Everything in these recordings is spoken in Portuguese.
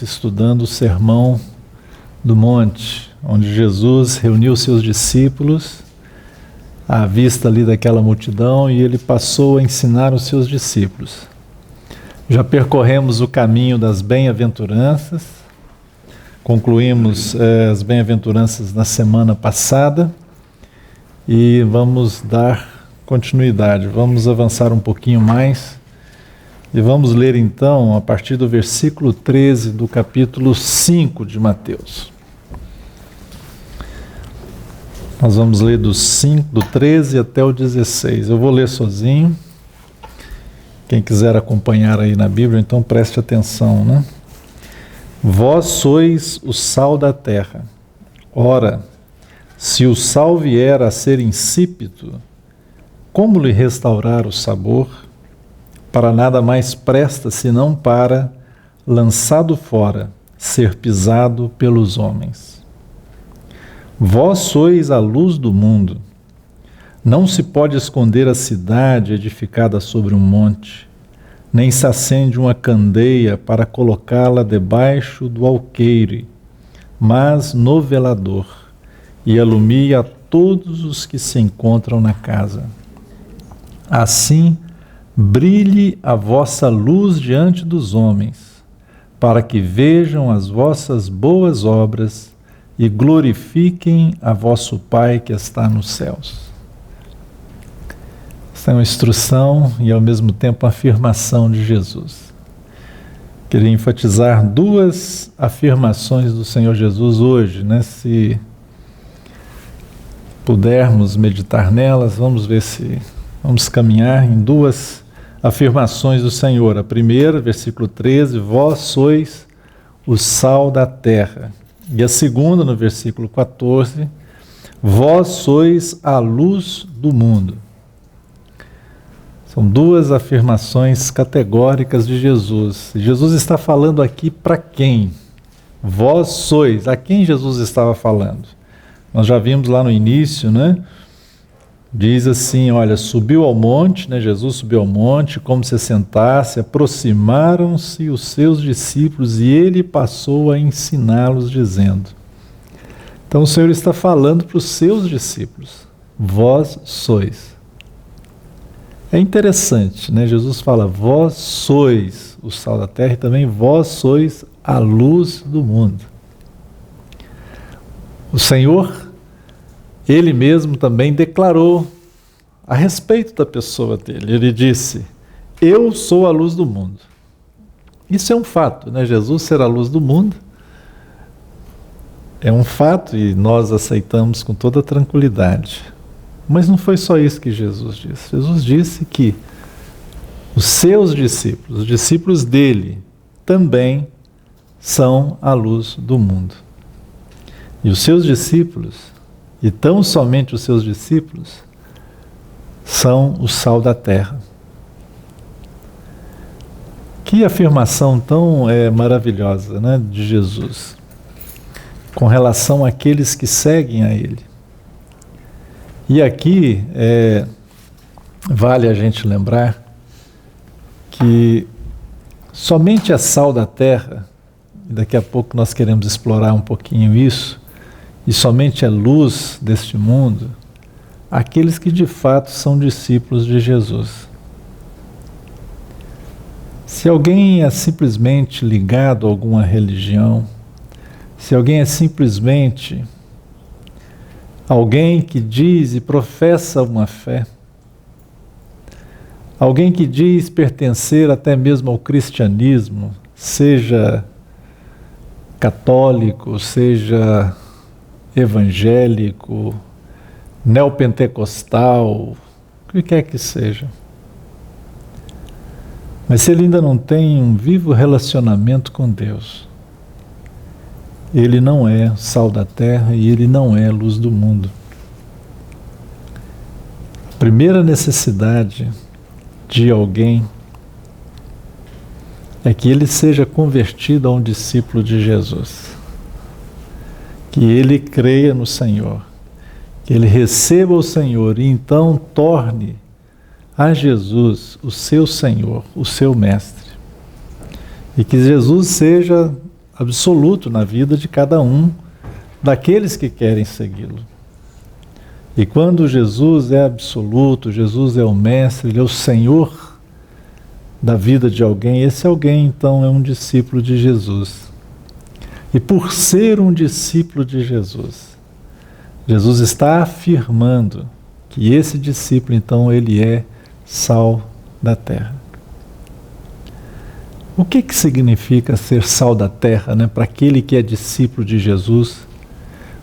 Estudando o Sermão do Monte, onde Jesus reuniu seus discípulos à vista ali daquela multidão e ele passou a ensinar os seus discípulos. Já percorremos o caminho das bem-aventuranças, concluímos as bem-aventuranças na semana passada e vamos dar continuidade, vamos avançar um pouquinho mais. E vamos ler então a partir do versículo 13 do capítulo 5 de Mateus. Nós vamos ler do 13 até o 16. Eu vou ler sozinho. Quem quiser acompanhar aí na Bíblia, então preste atenção, né? Vós sois o sal da terra. Ora, se o sal vier a ser insípido, como lhe restaurar o sabor? Para nada mais presta senão para, lançado fora, ser pisado pelos homens. Vós sois a luz do mundo. Não se pode esconder a cidade edificada sobre um monte, nem se acende uma candeia para colocá-la debaixo do alqueire, mas no velador, e alumia a todos os que se encontram na casa. Assim, brilhe a vossa luz diante dos homens, para que vejam as vossas boas obras e glorifiquem a vosso Pai que está nos céus. Essa é uma instrução e ao mesmo tempo afirmação de Jesus. Queria enfatizar duas afirmações do Senhor Jesus hoje, né? Se pudermos meditar nelas, vamos ver se vamos caminhar em duas afirmações do Senhor. A primeira, versículo 13, vós sois o sal da terra. E a segunda, no versículo 14, vós sois a luz do mundo. São duas afirmações categóricas de Jesus. Jesus está falando aqui para quem? Vós sois. A quem Jesus estava falando? Nós já vimos lá no início, né? Diz assim, olha, subiu ao monte, né? Jesus subiu ao monte, como se sentasse, aproximaram-se os seus discípulos e ele passou a ensiná-los, dizendo. Então o Senhor está falando para os seus discípulos, vós sois. É interessante, né? Jesus fala, vós sois o sal da terra e também vós sois a luz do mundo. O Senhor, Ele mesmo também declarou a respeito da pessoa dele. Ele disse, eu sou a luz do mundo. Isso é um fato, né? Jesus ser a luz do mundo é um fato e nós aceitamos com toda tranquilidade. Mas não foi só isso que Jesus disse. Jesus disse que os seus discípulos, os discípulos dele, também são a luz do mundo. E os seus discípulos, e tão somente os seus discípulos, são o sal da terra. Que afirmação tão maravilhosa, né, de Jesus, com relação àqueles que seguem a Ele. E aqui vale a gente lembrar que somente a sal da terra, e daqui a pouco nós queremos explorar um pouquinho isso, e somente a luz deste mundo, aqueles que de fato são discípulos de Jesus. Se alguém é simplesmente ligado a alguma religião, se alguém é simplesmente alguém que diz e professa uma fé, alguém que diz pertencer até mesmo ao cristianismo, seja católico, seja evangélico, neopentecostal, o que quer que seja. Mas se ele ainda não tem um vivo relacionamento com Deus, ele não é sal da terra e ele não é luz do mundo. A primeira necessidade de alguém é que ele seja convertido a um discípulo de Jesus. Que ele creia no Senhor, que ele receba o Senhor e então torne a Jesus o seu Senhor, o seu Mestre. E que Jesus seja absoluto na vida de cada um daqueles que querem segui-lo. E quando Jesus é absoluto, Jesus é o mestre, ele é o Senhor da vida de alguém, esse alguém então é um discípulo de Jesus. E por ser um discípulo de Jesus, Jesus está afirmando que esse discípulo então ele é sal da terra. O que significa ser sal da terra, né, para aquele que é discípulo de Jesus?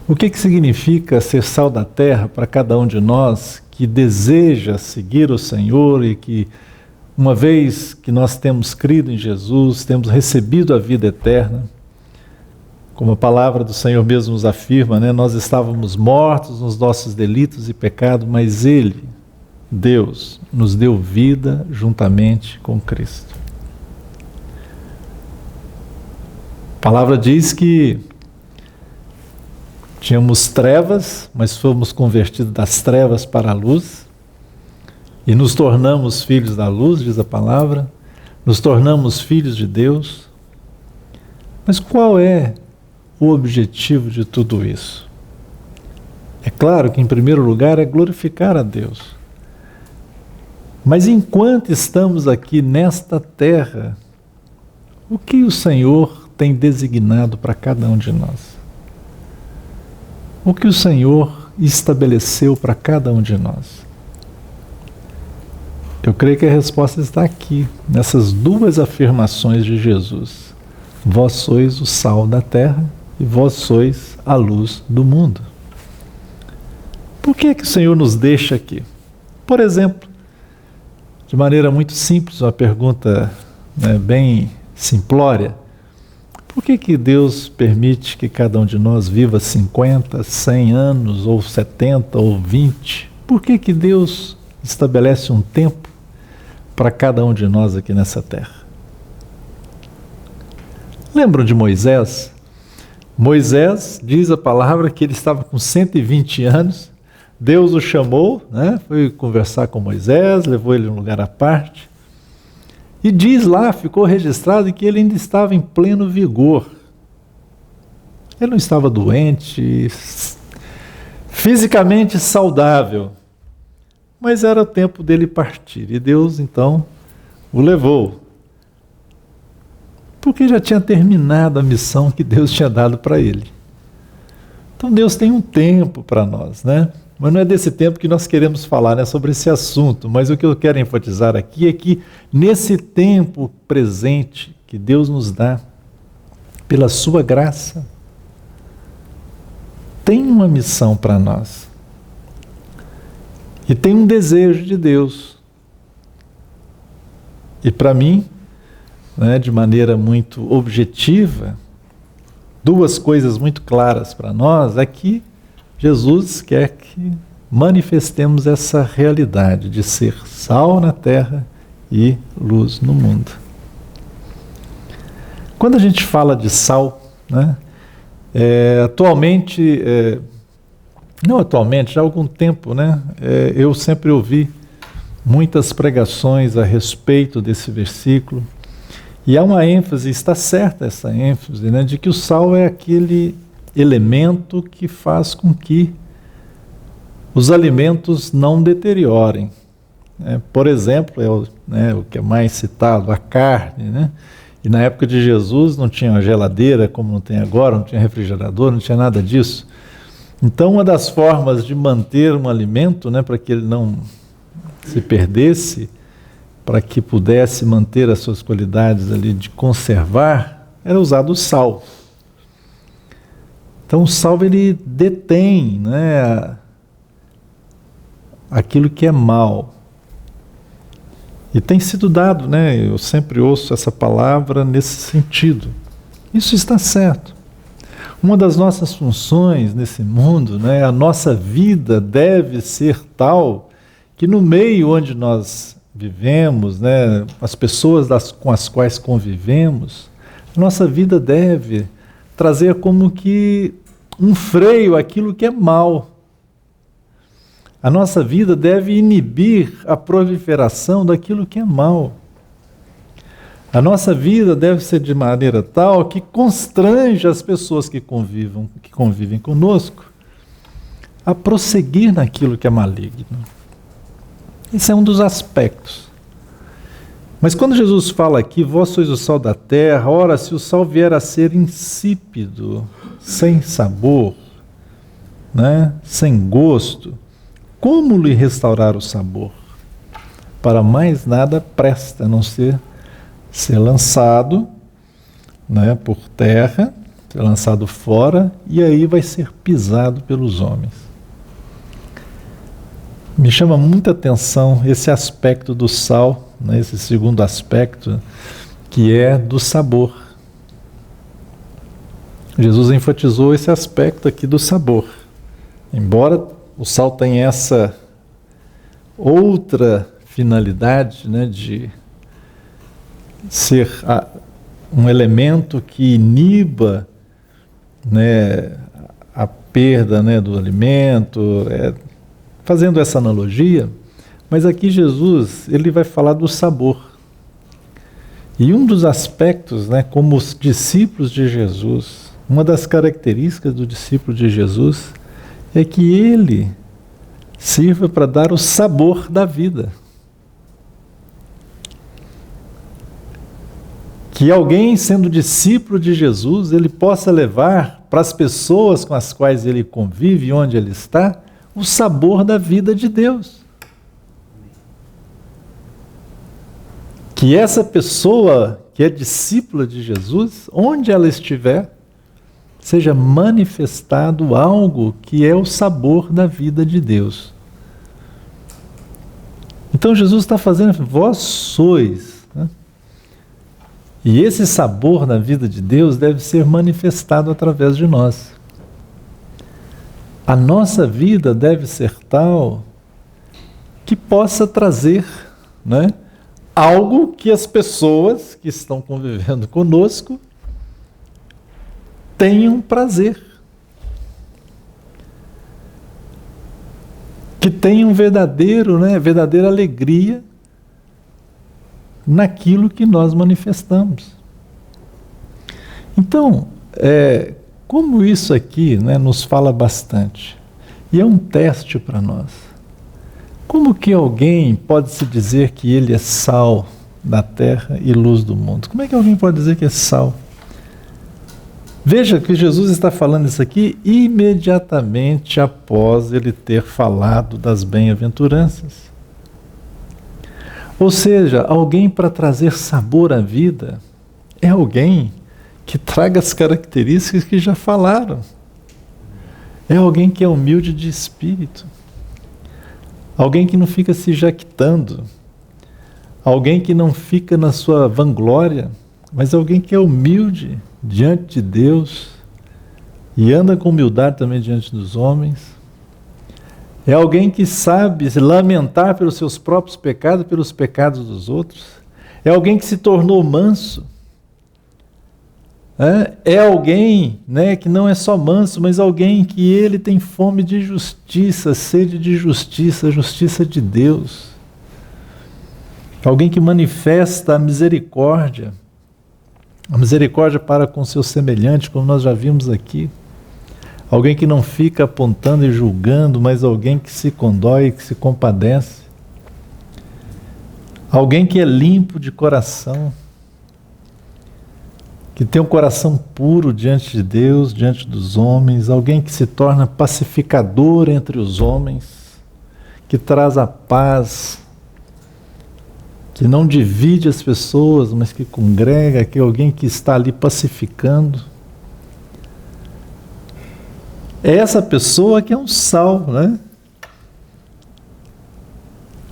O que significa ser sal da terra para cada um de nós que deseja seguir o Senhor e que, uma vez que nós temos crido em Jesus, temos recebido a vida eterna, como a palavra do Senhor mesmo nos afirma, né, nós estávamos mortos nos nossos delitos e pecados, mas Ele, Deus, nos deu vida juntamente com Cristo. A palavra diz que tínhamos trevas, mas fomos convertidos das trevas para a luz e nos tornamos filhos da luz, diz a palavra, nos tornamos filhos de Deus. Mas qual é o objetivo de tudo isso? É claro que em primeiro lugar é glorificar a Deus. Mas enquanto estamos aqui nesta terra, o que o Senhor tem designado para cada um de nós? O que o Senhor estabeleceu para cada um de nós? Eu creio que a resposta está aqui, nessas duas afirmações de Jesus. Vós sois o sal da terra e vós sois a luz do mundo. Por que o Senhor nos deixa aqui? Por exemplo, de maneira muito simples, uma pergunta, né, bem simplória, por que Deus permite que cada um de nós viva 50, 100 anos, ou 70, ou 20? Por que Deus estabelece um tempo para cada um de nós aqui nessa terra? Lembram de Moisés? Moisés, diz a palavra que ele estava com 120 anos, Deus o chamou, né, foi conversar com Moisés, levou ele em um lugar à parte, e diz lá, ficou registrado que ele ainda estava em pleno vigor. Ele não estava doente, fisicamente saudável, mas era o tempo dele partir. E Deus, então, o levou. Porque já tinha terminado a missão que Deus tinha dado para ele. Então Deus tem um tempo para nós, né? Mas não é desse tempo que nós queremos falar, né, sobre esse assunto. Mas o que eu quero enfatizar aqui é que nesse tempo presente que Deus nos dá, pela sua graça, tem uma missão para nós. E tem um desejo de Deus. E para mim, né, de maneira muito objetiva, duas coisas muito claras para nós é que Jesus quer que manifestemos essa realidade de ser sal na terra e luz no mundo. Quando a gente fala de sal, né, já há algum tempo, né, eu sempre ouvi muitas pregações a respeito desse versículo, e há uma ênfase, está certa essa ênfase, né, de que o sal é aquele elemento que faz com que os alimentos não deteriorem. Por exemplo, o que é mais citado, a carne, né? E na época de Jesus não tinha uma geladeira como não tem agora, não tinha refrigerador, não tinha nada disso. Então uma das formas de manter um alimento, né, para que ele não se perdesse, para que pudesse manter as suas qualidades ali de conservar, era usado o sal. Então o sal ele detém, né, aquilo que é mal. E tem sido dado, né, eu sempre ouço essa palavra nesse sentido. Isso está certo. Uma das nossas funções nesse mundo, né, a nossa vida deve ser tal que no meio onde nós vivemos, né, as pessoas com as quais convivemos, a nossa vida deve trazer como que um freio àquilo que é mal. A nossa vida deve inibir a proliferação daquilo que é mal. A nossa vida deve ser de maneira tal que constrange as pessoas que convivem conosco a prosseguir naquilo que é maligno. Esse é um dos aspectos. Mas quando Jesus fala aqui, vós sois o sal da terra, ora, se o sal vier a ser insípido, sem sabor, né, sem gosto, como lhe restaurar o sabor? Para mais nada presta, a não ser lançado, né, por terra, ser lançado fora, e aí vai ser pisado pelos homens. Me chama muita atenção esse aspecto do sal, né, esse segundo aspecto, que é do sabor. Jesus enfatizou esse aspecto aqui do sabor. Embora o sal tenha essa outra finalidade, né, de ser um elemento que iniba, né, a perda, né, do alimento, fazendo essa analogia, mas aqui Jesus ele vai falar do sabor. E um dos aspectos, né, como os discípulos de Jesus, uma das características do discípulo de Jesus é que ele sirva para dar o sabor da vida. Que alguém, sendo discípulo de Jesus, ele possa levar para as pessoas com as quais ele convive, onde ele está, o sabor da vida de Deus. Que essa pessoa que é discípula de Jesus, onde ela estiver, seja manifestado algo que é o sabor da vida de Deus. Então Jesus está fazendo, vós sois, né? E esse sabor na vida de Deus deve ser manifestado através de nós. A nossa vida deve ser tal que possa trazer, né, algo que as pessoas que estão convivendo conosco tenham prazer. Que tenham verdadeira alegria naquilo que nós manifestamos. Então, como isso aqui, né, nos fala bastante, e é um teste para nós. Como que alguém pode se dizer que ele é sal da terra e luz do mundo? Como é que alguém pode dizer que é sal? Veja que Jesus está falando isso aqui imediatamente após ele ter falado das bem-aventuranças. Ou seja, alguém para trazer sabor à vida é alguém que traga as características que já falaram. É alguém que é humilde de espírito. Alguém que não fica se jactando. Alguém que não fica na sua vanglória, mas alguém que é humilde diante de Deus e anda com humildade também diante dos homens. É alguém que sabe se lamentar pelos seus próprios pecados, pelos pecados dos outros. É alguém que se tornou manso. É alguém, né, que não é só manso, mas alguém que ele tem fome de justiça, sede de justiça, a justiça de Deus. Alguém que manifesta a misericórdia para com seu semelhante, como nós já vimos aqui. Alguém que não fica apontando e julgando, mas alguém que se condói, que se compadece. Alguém que é limpo de coração, que tem um coração puro diante de Deus, diante dos homens. Alguém que se torna pacificador entre os homens, que traz a paz, que não divide as pessoas, mas que congrega, que é alguém que está ali pacificando. É essa pessoa que é um sal, né?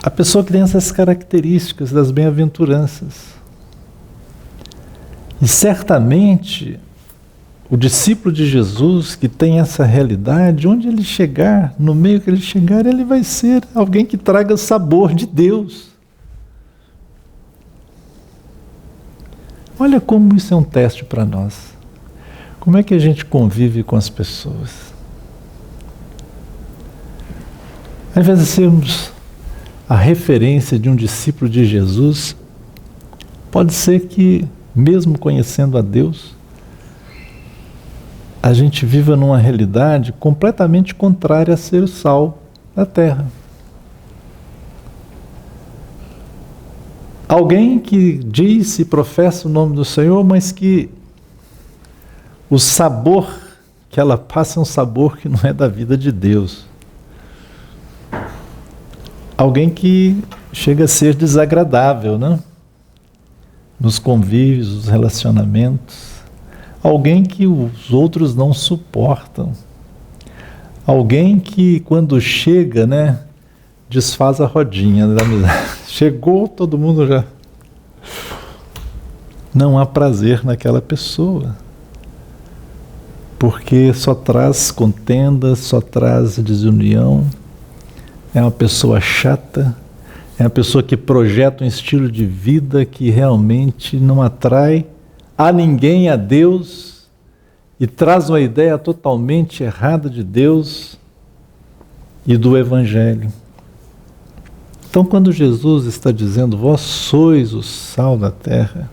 A pessoa que tem essas características das bem-aventuranças. E certamente o discípulo de Jesus que tem essa realidade, onde ele chegar, no meio que ele chegar, ele vai ser alguém que traga sabor de Deus. Olha como isso é um teste para nós. Como é que a gente convive com as pessoas? Ao invés de sermos a referência de um discípulo de Jesus, Pode ser que, mesmo conhecendo a Deus, a gente viva numa realidade completamente contrária a ser o sal da terra. Alguém que diz e professa o nome do Senhor, mas que o sabor que ela passa é um sabor que não é da vida de Deus. Alguém que chega a ser desagradável, né? Nos convívios, nos relacionamentos. Alguém que os outros não suportam. Alguém que, quando chega, né, desfaz a rodinha da amizade. Chegou, todo mundo já... Não há prazer naquela pessoa. Porque só traz contenda, só traz desunião. É uma pessoa chata. É uma pessoa que projeta um estilo de vida que realmente não atrai a ninguém, a Deus, e traz uma ideia totalmente errada de Deus e do Evangelho. Então, quando Jesus está dizendo, vós sois o sal da terra,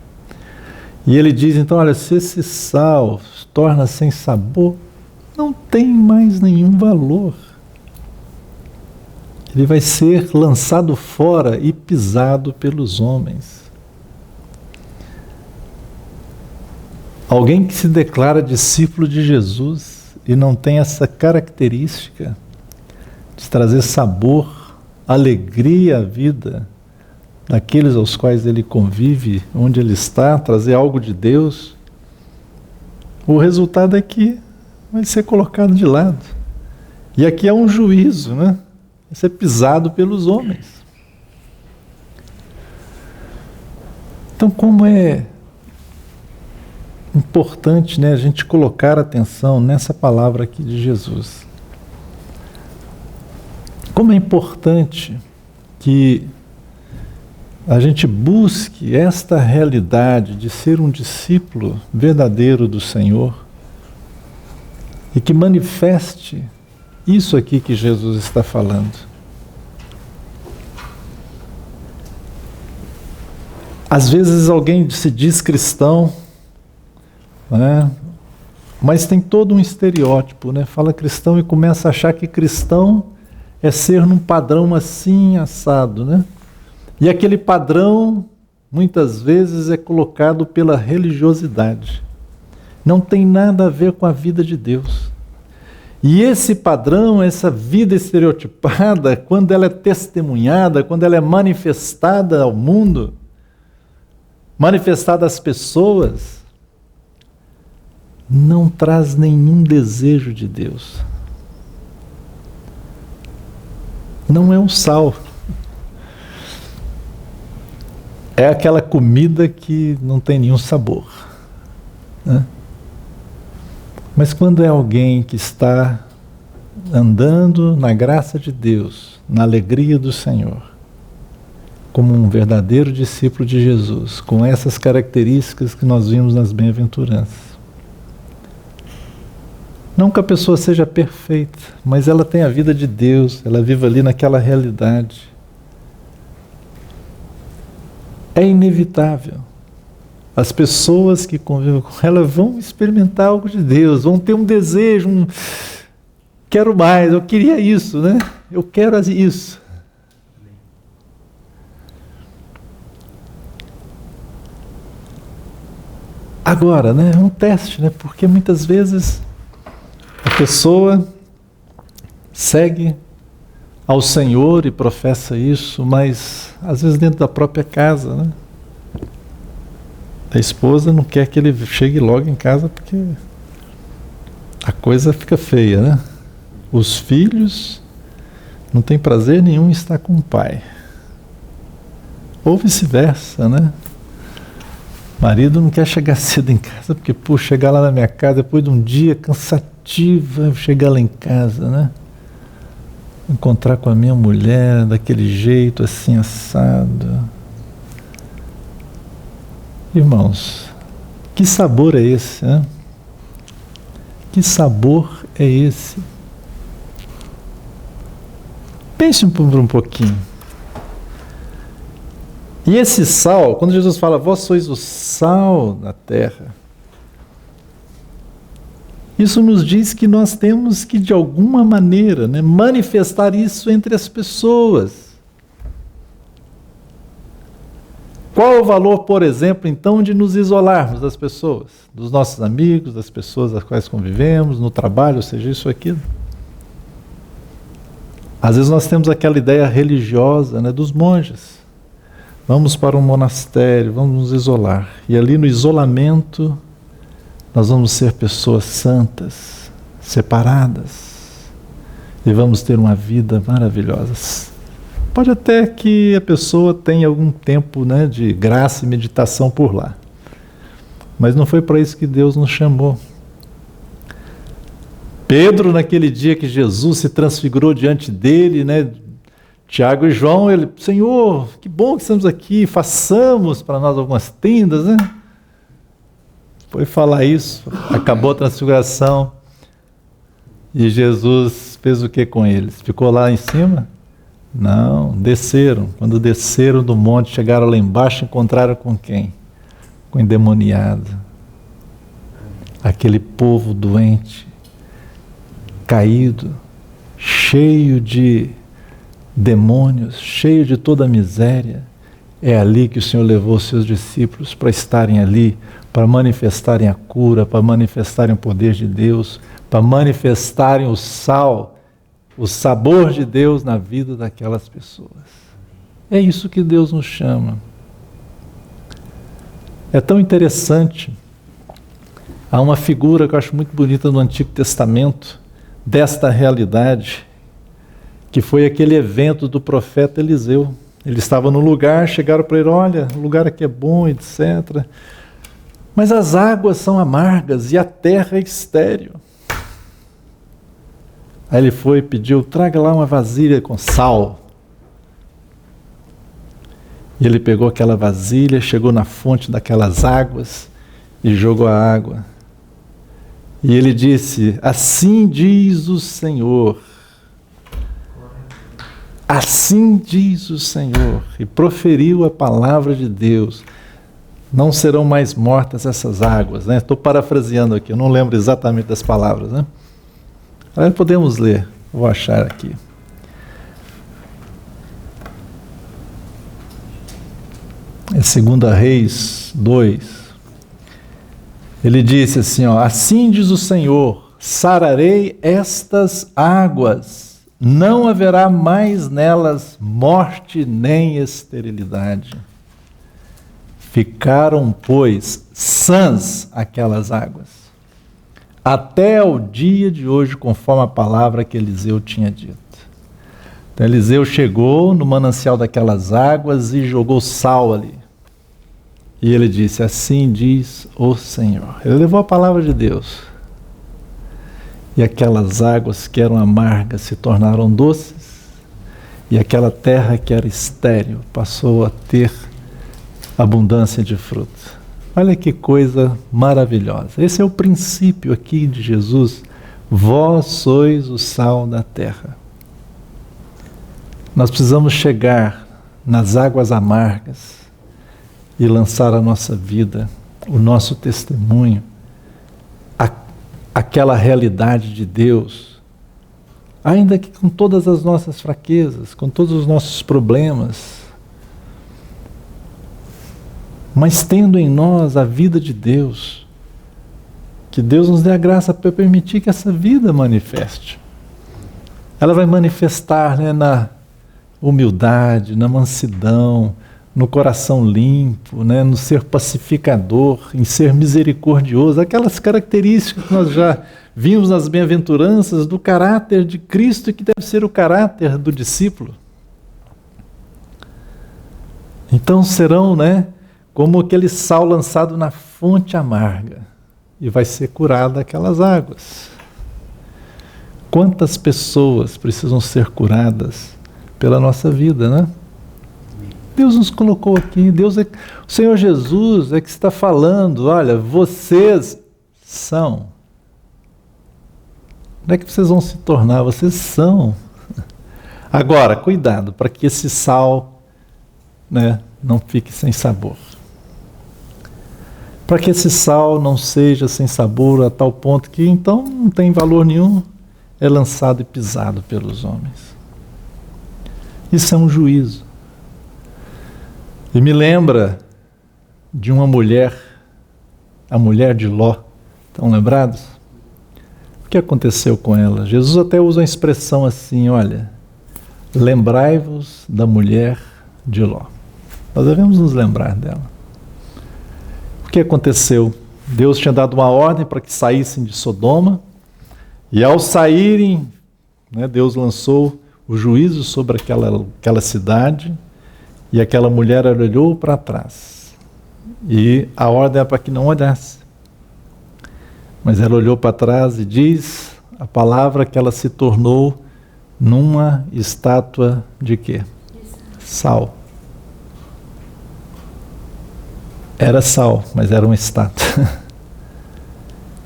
e ele diz, então, olha, se esse sal se torna sem sabor, não tem mais nenhum valor. Ele vai ser lançado fora e pisado pelos homens. Alguém que se declara discípulo de Jesus e não tem essa característica de trazer sabor, alegria à vida daqueles aos quais ele convive, onde ele está, trazer algo de Deus, o resultado é que vai ser colocado de lado. E aqui é um juízo, né? Vai ser pisado pelos homens. Então, como é importante, né, a gente colocar atenção nessa palavra aqui de Jesus. Como é importante que a gente busque esta realidade de ser um discípulo verdadeiro do Senhor e que manifeste isso aqui que Jesus está falando. Às vezes alguém se diz cristão, né? Mas tem todo um estereótipo, né? Fala cristão e começa a achar que cristão é ser num padrão assim, assado, né? E aquele padrão, muitas vezes, é colocado pela religiosidade. Não tem nada a ver com a vida de Deus. E esse padrão, essa vida estereotipada, quando ela é testemunhada, quando ela é manifestada ao mundo, manifestada às pessoas, não traz nenhum desejo de Deus. Não é um sal. É aquela comida que não tem nenhum sabor, né? Mas quando é alguém que está andando na graça de Deus, na alegria do Senhor, como um verdadeiro discípulo de Jesus, com essas características que nós vimos nas bem-aventuranças. Não que a pessoa seja perfeita, mas ela tem a vida de Deus, ela vive ali naquela realidade. É inevitável. As pessoas que convivem com ela vão experimentar algo de Deus, vão ter um desejo, quero mais, eu queria isso, né? Eu quero isso. Agora, né, é um teste, né? Porque muitas vezes a pessoa segue ao Senhor e professa isso, mas às vezes dentro da própria casa, né? A esposa não quer que ele chegue logo em casa porque a coisa fica feia, né? Os filhos não têm prazer nenhum em estar com o pai. Ou vice-versa, né? O marido não quer chegar cedo em casa porque, pô, chegar lá na minha casa depois de um dia cansativo, chegar lá em casa, né? Encontrar com a minha mulher daquele jeito assim, assado. Irmãos, que sabor é esse, né? Que sabor é esse? Pense por um pouquinho. E esse sal, quando Jesus fala, vós sois o sal da terra, isso nos diz que nós temos que, de alguma maneira, né, manifestar isso entre as pessoas. Qual o valor, por exemplo, então, de nos isolarmos das pessoas, dos nossos amigos, das pessoas das quais convivemos, no trabalho, seja isso ou aquilo? Às vezes nós temos aquela ideia religiosa, né, dos monges. Vamos para um monastério, vamos nos isolar. E ali no isolamento, nós vamos ser pessoas santas, separadas. E vamos ter uma vida maravilhosa. Pode até que a pessoa tenha algum tempo, né, de graça e meditação por lá. Mas não foi para isso que Deus nos chamou. Pedro, naquele dia que Jesus se transfigurou diante dele, né, Tiago e João, ele, Senhor, que bom que estamos aqui, façamos para nós algumas tendas, né? Foi falar isso, acabou a transfiguração e Jesus fez o que com eles? Ficou lá em cima? Não, desceram. Quando desceram do monte, chegaram lá embaixo, encontraram com quem? Com o endemoniado. Aquele povo doente, caído, cheio de demônios, cheio de toda a miséria. É ali que o Senhor levou os seus discípulos para estarem ali, para manifestarem a cura, para manifestarem o poder de Deus, para manifestarem o sal, o sabor de Deus na vida daquelas pessoas. É isso que Deus nos chama. É tão interessante. Há uma figura que eu acho muito bonita no Antigo Testamento, desta realidade, que foi aquele evento do profeta Eliseu. Ele estava no lugar, chegaram para ele, olha, o lugar aqui é bom, etc. Mas as águas são amargas e a terra é estéril. Aí ele foi e pediu, traga lá uma vasilha com sal. E ele pegou aquela vasilha, chegou na fonte daquelas águas e jogou a água. E ele disse, assim diz o Senhor. Assim diz o Senhor. E proferiu a palavra de Deus. Não serão mais mortas essas águas, né? Estou parafraseando aqui, eu não lembro exatamente das palavras, né? Agora podemos ler, vou achar aqui. É 2 Reis 2. Ele disse assim, ó, assim diz o Senhor, sararei estas águas, não haverá mais nelas morte nem esterilidade. Ficaram, pois, sãs aquelas águas, até o dia de hoje, conforme a palavra que Eliseu tinha dito. Então Eliseu chegou no manancial daquelas águas e jogou sal ali. E ele disse, assim diz o Senhor. Ele levou a palavra de Deus. E aquelas águas que eram amargas se tornaram doces. E aquela terra que era estéril passou a ter abundância de fruto. Olha que coisa maravilhosa. Esse é o princípio aqui de Jesus. Vós sois o sal da terra. Nós precisamos chegar nas águas amargas e lançar a nossa vida, o nosso testemunho, aquela realidade de Deus, ainda que com todas as nossas fraquezas, com todos os nossos problemas, mas tendo em nós a vida de Deus, que Deus nos dê a graça para permitir que essa vida manifeste. Ela vai manifestar, né, na humildade, na mansidão, no coração limpo, né, no ser pacificador, em ser misericordioso, aquelas características que nós já vimos nas bem-aventuranças do caráter de Cristo, que deve ser o caráter do discípulo. Então serão, né, como aquele sal lançado na fonte amarga, e vai ser curada aquelas águas. Quantas pessoas precisam ser curadas pela nossa vida, né? Deus nos colocou aqui, o Senhor Jesus é que está falando, olha, vocês são. Não é que vocês vão se tornar, vocês são. Agora, cuidado, para que esse sal, né, não fique sem sabor. Para que esse sal não seja sem sabor a tal ponto que então não tem valor nenhum, é lançado e pisado pelos homens. Isso é um juízo. E me lembra de uma mulher, a mulher de Ló. Estão lembrados? O que aconteceu com ela? Jesus até usa uma expressão assim, olha, lembrai-vos da mulher de Ló. Nós devemos nos lembrar dela. O que aconteceu? Deus tinha dado uma ordem para que saíssem de Sodoma, e ao saírem, Deus lançou o juízo sobre aquela cidade, e aquela mulher olhou para trás. E a ordem é para que não olhasse. Mas ela olhou para trás e diz a palavra que ela se tornou numa estátua de quê? Sal. Era sal, mas era uma estátua.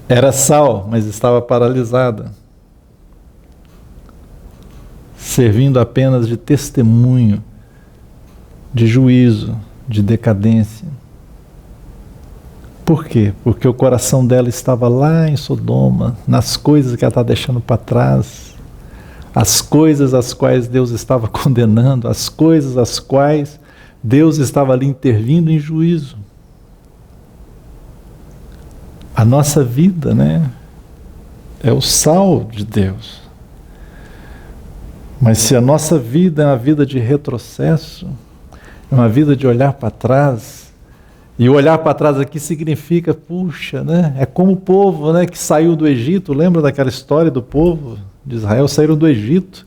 Era sal, mas estava paralisada, servindo apenas de testemunho, de juízo, de decadência. Por quê? Porque o coração dela estava lá em Sodoma, nas coisas que ela está deixando para trás, as coisas às quais Deus estava condenando, as coisas às quais Deus estava ali intervindo em juízo. A nossa vida, é o sal de Deus. Mas se a nossa vida é uma vida de retrocesso, é uma vida de olhar para trás, e olhar para trás aqui significa, puxa, é como o povo, que saiu do Egito. Lembra daquela história do povo de Israel? Saíram do Egito,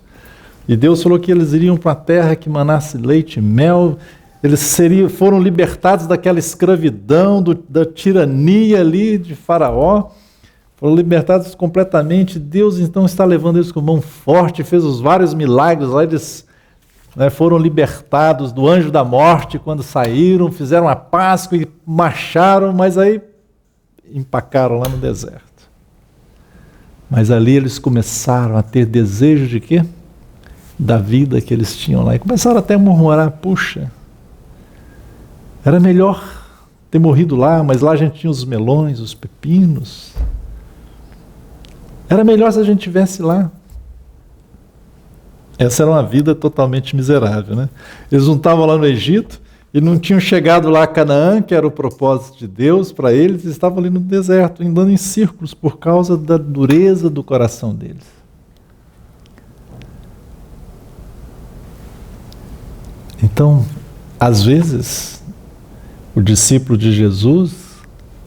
e Deus falou que eles iriam para a terra que manasse leite e mel. Eles foram libertados daquela escravidão, da tirania ali de Faraó, foram libertados completamente. Deus então está levando eles com mão forte, fez os vários milagres, lá eles foram libertados do anjo da morte quando saíram, fizeram a Páscoa e marcharam, mas aí empacaram lá no deserto. Mas ali eles começaram a ter desejo de quê? Da vida que eles tinham lá, e começaram até a murmurar, puxa, era melhor ter morrido lá, mas lá a gente tinha os melões, os pepinos. Era melhor se a gente estivesse lá. Essa era uma vida totalmente miserável, Eles não estavam lá no Egito e não tinham chegado lá a Canaã, que era o propósito de Deus para eles, estavam ali no deserto, andando em círculos por causa da dureza do coração deles. Então, às vezes, o discípulo de Jesus,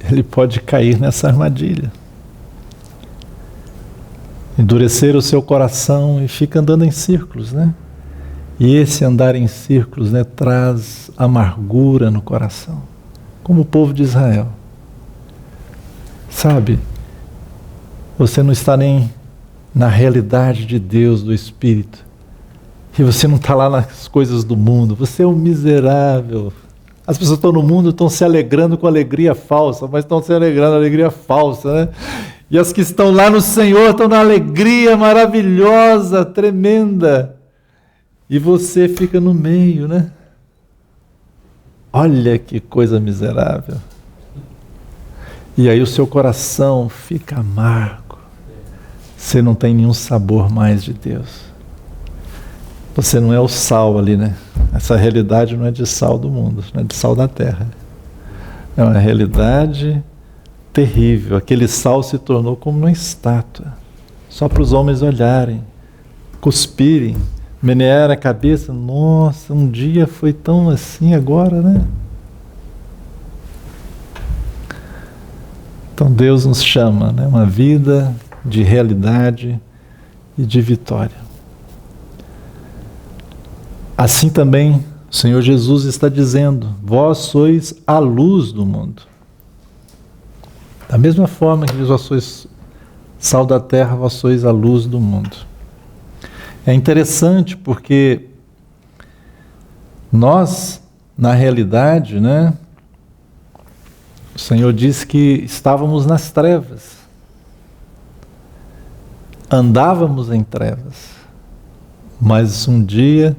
ele pode cair nessa armadilha. Endurecer o seu coração e fica andando em círculos, E esse andar em círculos, traz amargura no coração, como o povo de Israel. Sabe, você não está nem na realidade de Deus, do Espírito, e você não está lá nas coisas do mundo, você é um miserável. As pessoas estão no mundo, estão se alegrando com alegria falsa, mas estão se alegrando com alegria falsa, E as que estão lá no Senhor estão na alegria maravilhosa, tremenda. E você fica no meio, Olha que coisa miserável. E aí o seu coração fica amargo. Você não tem nenhum sabor mais de Deus. Você não é o sal ali, Essa realidade não é de sal do mundo, não é de sal da terra. É uma realidade terrível. Aquele sal se tornou como uma estátua, só para os homens olharem, cuspirem, menear a cabeça. Nossa, um dia foi tão assim, agora, Então Deus nos chama, uma vida de realidade e de vitória. Assim também o Senhor Jesus está dizendo, vós sois a luz do mundo. Da mesma forma que vós sois sal da terra, vós sois a luz do mundo. É interessante porque nós, na realidade, o Senhor disse que estávamos nas trevas, andávamos em trevas, mas um dia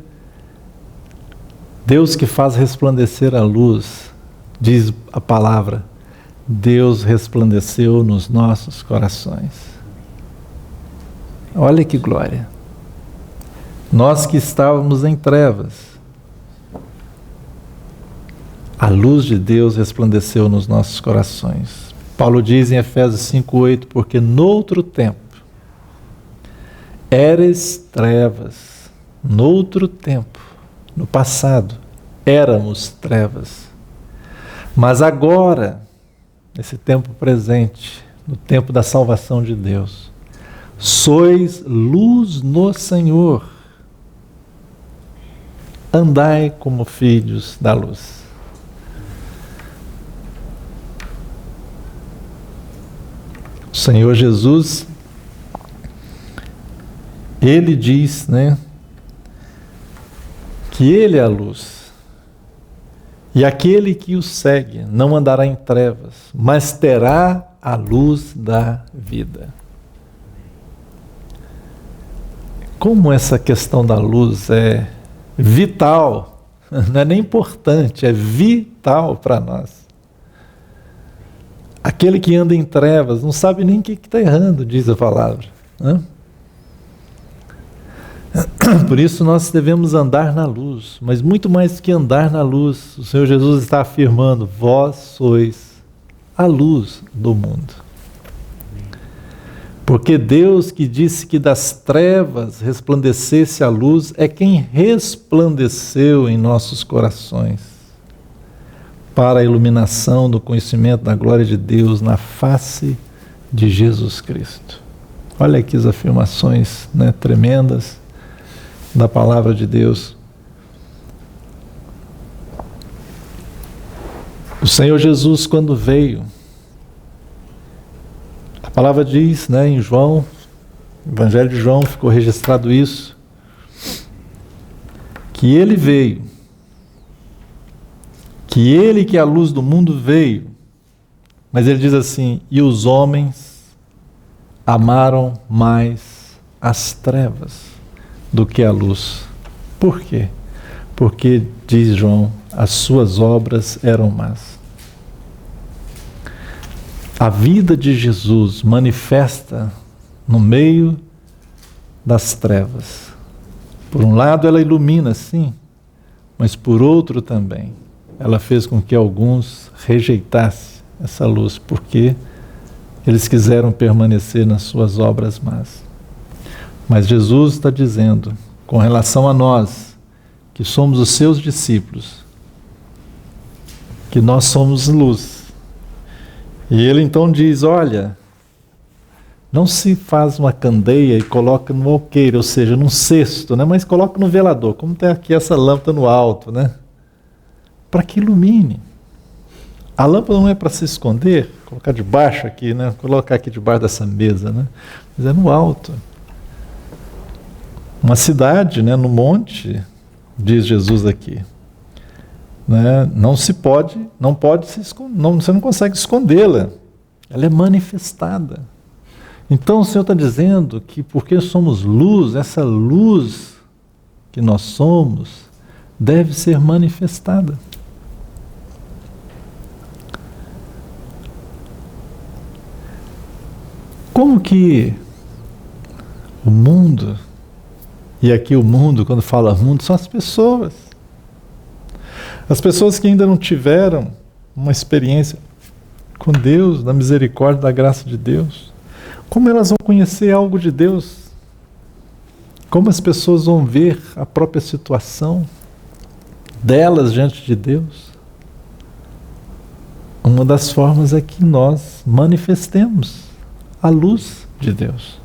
Deus que faz resplandecer a luz, diz a palavra, Deus resplandeceu nos nossos corações. Olha que glória! Nós que estávamos em trevas, a luz de Deus resplandeceu nos nossos corações. Paulo diz em Efésios 5:8, porque noutro tempo eres trevas, noutro tempo, no passado, éramos trevas, mas agora, nesse tempo presente, no tempo da salvação de Deus, sois luz no Senhor, andai como filhos da luz. O Senhor Jesus, Ele diz, que Ele é a luz, e aquele que o segue não andará em trevas, mas terá a luz da vida. Como essa questão da luz é vital, não é nem importante, é vital para nós. Aquele que anda em trevas não sabe nem o que está errando, diz a palavra. Por isso nós devemos andar na luz, mas muito mais que andar na luz, o Senhor Jesus está afirmando, vós sois a luz do mundo. Porque Deus que disse que das trevas resplandecesse a luz, é quem resplandeceu em nossos corações, para a iluminação do conhecimento da glória de Deus na face de Jesus Cristo. Olha aqui as afirmações tremendas da palavra de Deus. O Senhor Jesus, quando veio, a palavra diz, em João, no Evangelho de João ficou registrado isso, que Ele veio, que Ele que é a luz do mundo veio, mas Ele diz assim, e os homens amaram mais as trevas do que a luz. Por quê? Porque, diz João, as suas obras eram más. A vida de Jesus manifesta no meio das trevas. Por um lado ela ilumina, sim, mas por outro também, ela fez com que alguns rejeitassem essa luz, porque eles quiseram permanecer nas suas obras más. Mas Jesus está dizendo, com relação a nós, que somos os seus discípulos, que nós somos luz. E ele então diz, olha, não se faz uma candeia e coloca no alqueire, ou seja, num cesto, mas coloca no velador, como tem aqui essa lâmpada no alto, para que ilumine. A lâmpada não é para se esconder, colocar debaixo aqui, colocar aqui debaixo dessa mesa, mas é no alto. Uma cidade, no monte, diz Jesus aqui, não pode se esconder, você não consegue escondê-la, ela é manifestada. Então o Senhor está dizendo que porque somos luz, essa luz que nós somos deve ser manifestada. Como que o mundo, e aqui o mundo, quando fala mundo, são as pessoas que ainda não tiveram uma experiência com Deus, da misericórdia, da graça de Deus, como elas vão conhecer algo de Deus? Como as pessoas vão ver a própria situação delas diante de Deus? Uma das formas é que nós manifestemos a luz de Deus.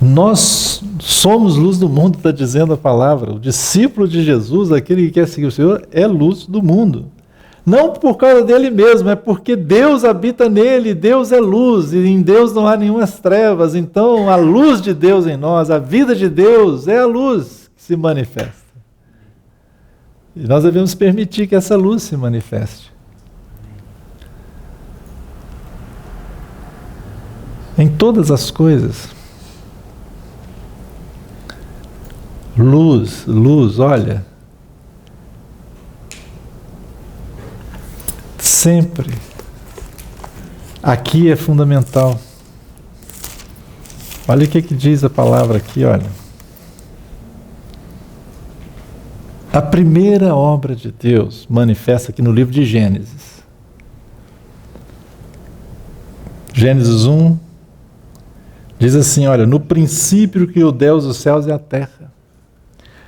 Nós somos luz do mundo, está dizendo a palavra. O discípulo de Jesus, aquele que quer seguir o Senhor, é luz do mundo. Não por causa dele mesmo, é porque Deus habita nele, Deus é luz, e em Deus não há nenhumas trevas. Então, a luz de Deus em nós, a vida de Deus é a luz que se manifesta. E nós devemos permitir que essa luz se manifeste. Em todas as coisas. Luz, luz, olha. Sempre. Aqui é fundamental. Olha o que diz a palavra aqui, olha. A primeira obra de Deus manifesta aqui no livro de Gênesis. Gênesis 1 diz assim, olha, no princípio criou Deus os céus e a terra.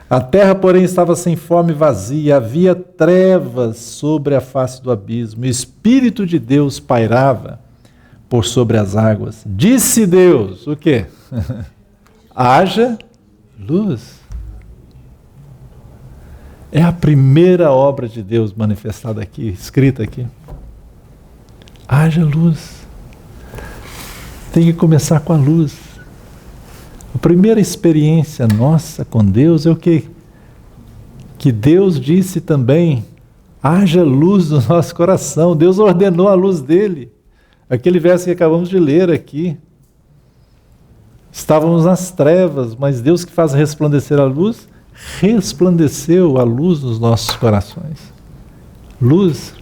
A terra, porém, estava sem forma e vazia, havia trevas sobre a face do abismo, o Espírito de Deus pairava por sobre as águas. Disse Deus, o quê? Haja luz. É a primeira obra de Deus manifestada aqui, escrita aqui. Haja luz. Tem que começar com a luz. A primeira experiência nossa com Deus é o quê? Que Deus disse também, haja luz no nosso coração. Deus ordenou a luz dele. Aquele verso que acabamos de ler aqui. Estávamos nas trevas, mas Deus que faz resplandecer a luz, resplandeceu a luz nos nossos corações. Luz.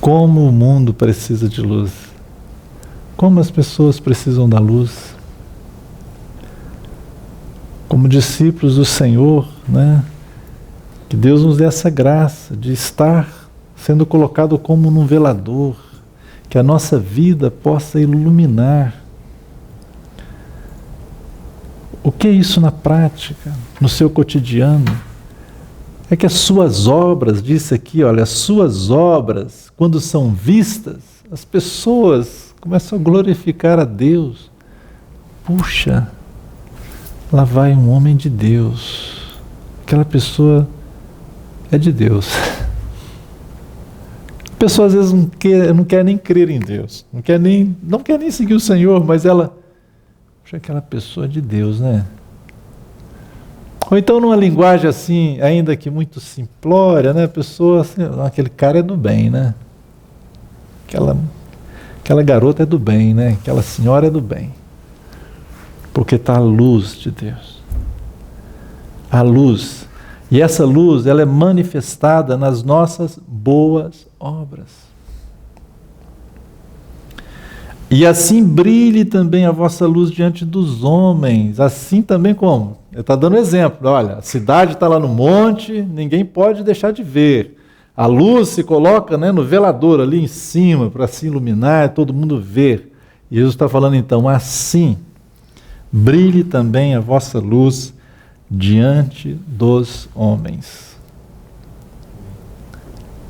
Como o mundo precisa de luz. Como as pessoas precisam da luz. Como discípulos do Senhor, né? Que Deus nos dê essa graça de estar sendo colocado como num velador, que a nossa vida possa iluminar. O que é isso na prática, no seu cotidiano? É que as suas obras, disse aqui, olha, as suas obras, quando são vistas, as pessoas começam a glorificar a Deus. Puxa, lá vai um homem de Deus. Aquela pessoa é de Deus. A pessoa às vezes não quer nem crer em Deus, não quer nem seguir o Senhor, mas ela, puxa, aquela pessoa é de Deus, né? Ou então numa linguagem assim, ainda que muito simplória, né? A pessoa assim, aquele cara é do bem, né? Aquela garota é do bem, né? Aquela senhora é do bem. Porque está a luz de Deus. A luz. E essa luz, ela é manifestada nas nossas boas obras. E assim brilhe também a vossa luz diante dos homens. Assim também como? Ele está dando exemplo. Olha, a cidade está lá no monte, ninguém pode deixar de ver. A luz se coloca, né, no velador ali em cima para se iluminar, todo mundo ver. E Jesus está falando então, assim, brilhe também a vossa luz diante dos homens.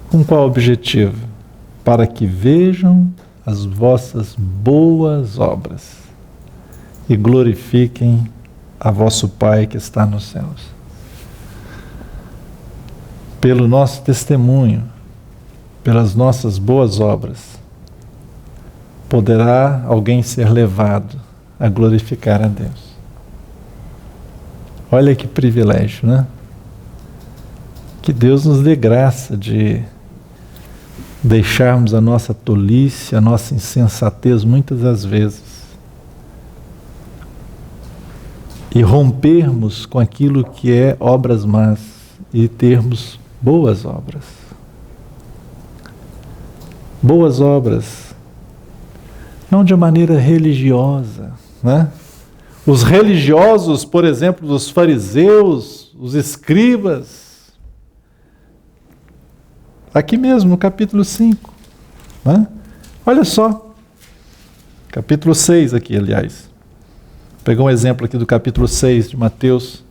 Com qual objetivo? Para que vejam as vossas boas obras e glorifiquem a vosso Pai que está nos céus. Pelo nosso testemunho, pelas nossas boas obras, poderá alguém ser levado a glorificar a Deus. Olha que privilégio, né? Que Deus nos dê graça de deixarmos a nossa tolice, a nossa insensatez muitas das vezes e rompermos com aquilo que é obras más e termos boas obras. Boas obras, não de maneira religiosa, né? Os religiosos, por exemplo, os fariseus, os escribas, aqui mesmo no capítulo 5, né? Olha só, capítulo 6 aqui, aliás. Pegou um exemplo aqui do capítulo 6 de Mateus.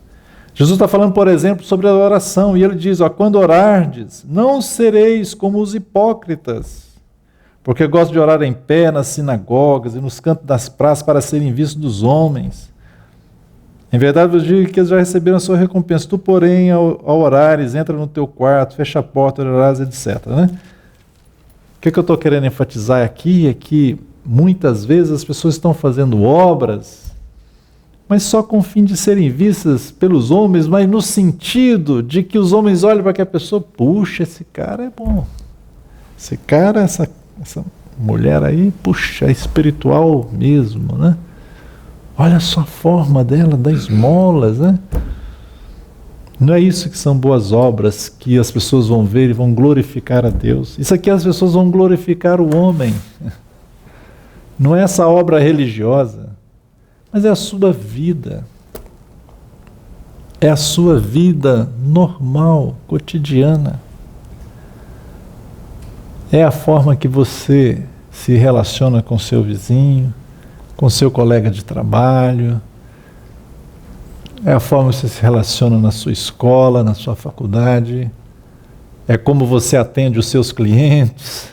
Jesus está falando, por exemplo, sobre a oração, e ele diz, ó, quando orardes, não sereis como os hipócritas, porque gostam de orar em pé nas sinagogas e nos cantos das praças para serem vistos dos homens. Em verdade vos digo que eles já receberam a sua recompensa. Tu, porém, ao orares, entra no teu quarto, fecha a porta, orarás, etc. Né? O que eu estou querendo enfatizar aqui é que muitas vezes as pessoas estão fazendo obras, mas só com o fim de serem vistas pelos homens, mas no sentido de que os homens olhem para aquela pessoa, puxa, esse cara é bom. Esse cara, essa mulher aí, puxa, é espiritual mesmo, né? Olha só a forma dela, dá esmolas, né? Não é isso que são boas obras, que as pessoas vão ver e vão glorificar a Deus. Isso aqui as pessoas vão glorificar o homem. Não é essa obra religiosa, mas é a sua vida. É a sua vida normal, cotidiana. É a forma que você se relaciona com seu vizinho, com seu colega de trabalho. É a forma que você se relaciona na sua escola, na sua faculdade. É como você atende os seus clientes.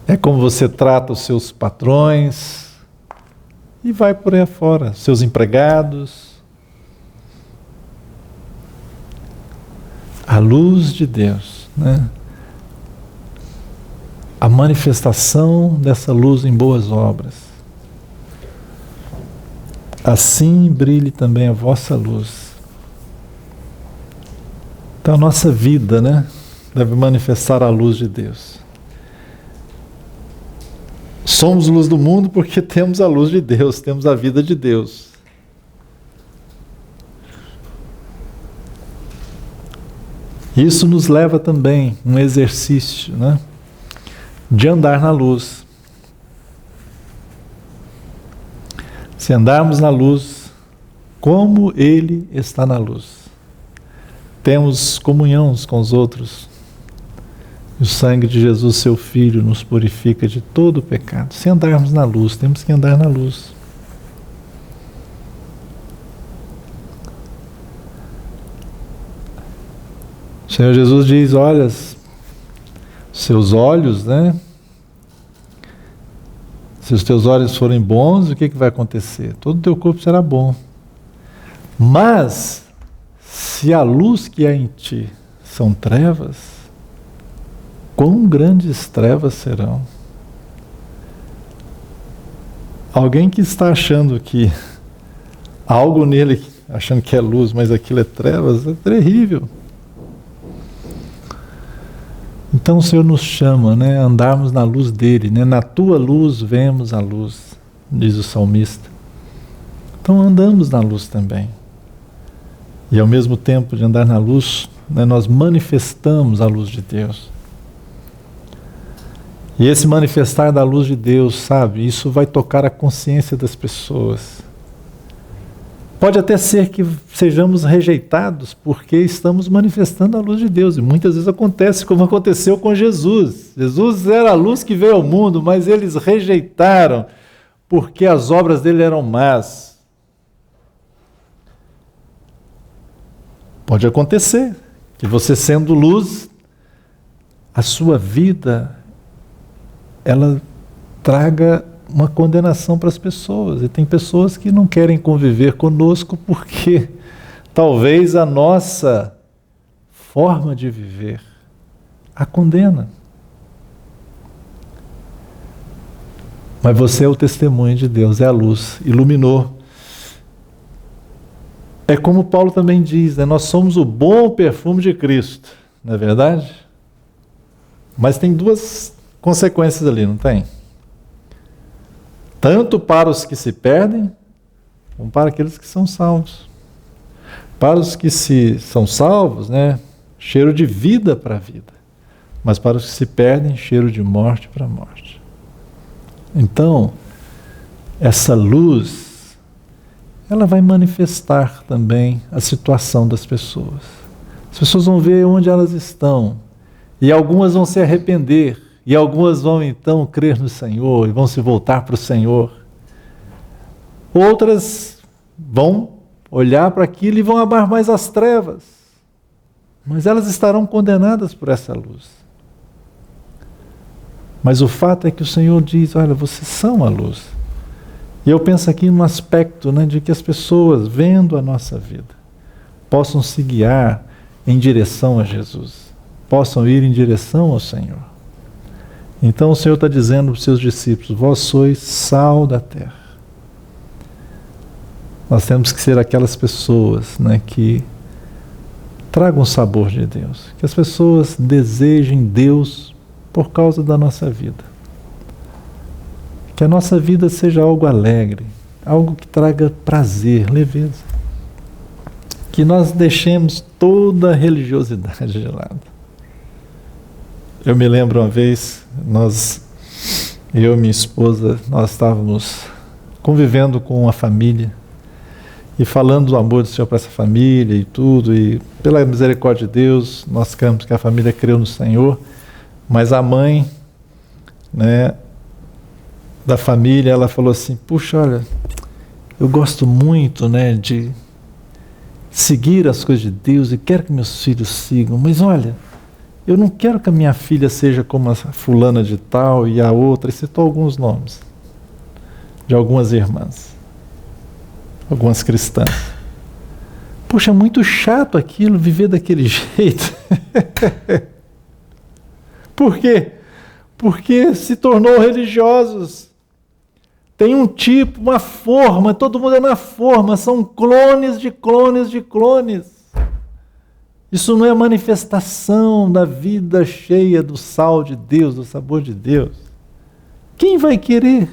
É como você trata os seus patrões. E vai por aí afora, seus empregados. A luz de Deus, né? A manifestação dessa luz em boas obras. Assim brilhe também a vossa luz. Então a nossa vida, né, deve manifestar a luz de Deus. Somos luz do mundo porque temos a luz de Deus, temos a vida de Deus. Isso nos leva também a um exercício, né, de andar na luz. Se andarmos na luz, como Ele está na luz, temos comunhão uns com os outros. E o sangue de Jesus, seu Filho, nos purifica de todo o pecado. Se andarmos na luz, temos que andar na luz. O Senhor Jesus diz, olha, seus olhos, né? Se os teus olhos forem bons, o que vai acontecer? Todo o teu corpo será bom. Mas, se a luz que há em ti são trevas, quão grandes trevas serão? Alguém que está achando que algo nele, achando que é luz, mas aquilo é trevas, é terrível. Então o Senhor nos chama, né, a andarmos na luz dele, né? Na tua luz vemos a luz, diz o salmista. Então andamos na luz também. E ao mesmo tempo de andar na luz, né, nós manifestamos a luz de Deus. E esse manifestar da luz de Deus, sabe, isso vai tocar a consciência das pessoas. Pode até ser que sejamos rejeitados porque estamos manifestando a luz de Deus. E muitas vezes acontece como aconteceu com Jesus. Jesus era a luz que veio ao mundo, mas eles rejeitaram porque as obras dele eram más. Pode acontecer que você sendo luz, a sua vida, ela traga uma condenação para as pessoas. E tem pessoas que não querem conviver conosco porque talvez a nossa forma de viver a condena. Mas você é o testemunho de Deus, é a luz, iluminou. É como Paulo também diz, né? Nós somos o bom perfume de Cristo, não é verdade? Mas tem duas consequências ali, não tem? Tanto para os que se perdem, como para aqueles que são salvos. Para os que são salvos, né, cheiro de vida para a vida. Mas para os que se perdem, cheiro de morte para a morte. Então, essa luz, ela vai manifestar também a situação das pessoas. As pessoas vão ver onde elas estão. E algumas vão se arrepender. E algumas vão então crer no Senhor e vão se voltar para o Senhor. Outras vão olhar para aquilo e vão amar mais as trevas. Mas elas estarão condenadas por essa luz. Mas o fato é que o Senhor diz, olha, vocês são a luz. E eu penso aqui no aspecto, né, de que as pessoas, vendo a nossa vida, possam se guiar em direção a Jesus. Possam ir em direção ao Senhor. Então o Senhor está dizendo para os seus discípulos, vós sois sal da terra. Nós temos que ser aquelas pessoas, né, que tragam o sabor de Deus. Que as pessoas desejem Deus por causa da nossa vida. Que a nossa vida seja algo alegre, algo que traga prazer, leveza. Que nós deixemos toda a religiosidade de lado. Eu me lembro uma vez, eu e minha esposa, nós estávamos convivendo com uma família e falando do amor do Senhor para essa família e tudo, e pela misericórdia de Deus, nós cremos que a família creu no Senhor, mas a mãe, né, da família, ela falou assim: puxa, olha, eu gosto muito, né, de seguir as coisas de Deus e quero que meus filhos sigam, mas olha, eu não quero que a minha filha seja como a fulana de tal e a outra, e citou alguns nomes de algumas irmãs, algumas cristãs. Puxa, é muito chato aquilo, viver daquele jeito. Por quê? Porque se tornou religiosos. Tem um tipo, uma forma, todo mundo é na forma, são clones de clones de clones. Isso não é manifestação da vida cheia do sal de Deus, do sabor de Deus. Quem vai querer?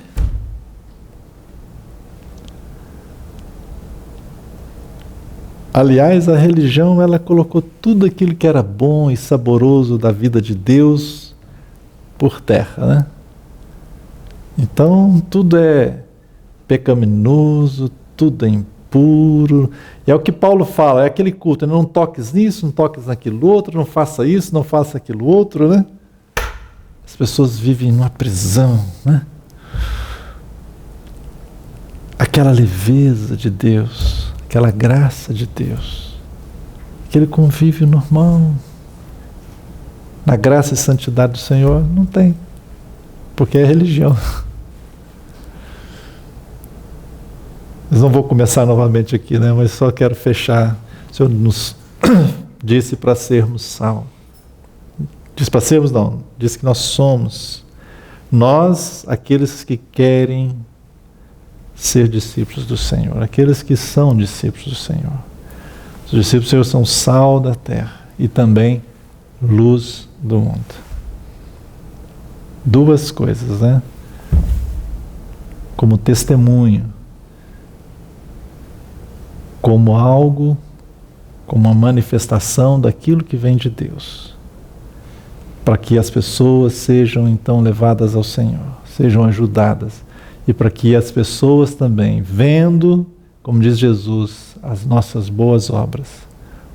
Aliás, a religião, ela colocou tudo aquilo que era bom e saboroso da vida de Deus por terra, né? Então, tudo é pecaminoso, tudo é impuro. E é o que Paulo fala, é aquele culto, não toques nisso, não toques naquilo outro, não faça isso, não faça aquilo outro, né? As pessoas vivem numa prisão, né? Aquela leveza de Deus, aquela graça de Deus, aquele convívio normal, na graça e santidade do Senhor, não tem, porque é religião. Mas não vou começar novamente aqui, né? Mas só quero fechar. O Senhor nos disse para sermos sal. Disse para sermos, não. Disse que nós somos. Nós, aqueles que querem ser discípulos do Senhor. Aqueles que são discípulos do Senhor. Os discípulos do Senhor são sal da terra e também luz do mundo. Duas coisas, né? Como testemunho, como algo, como uma manifestação daquilo que vem de Deus, para que as pessoas sejam então levadas ao Senhor, sejam ajudadas, e para que as pessoas também, vendo, como diz Jesus, as nossas boas obras,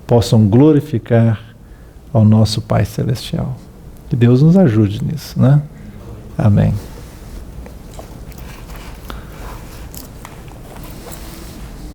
possam glorificar ao nosso Pai Celestial. Que Deus nos ajude nisso, né? Amém.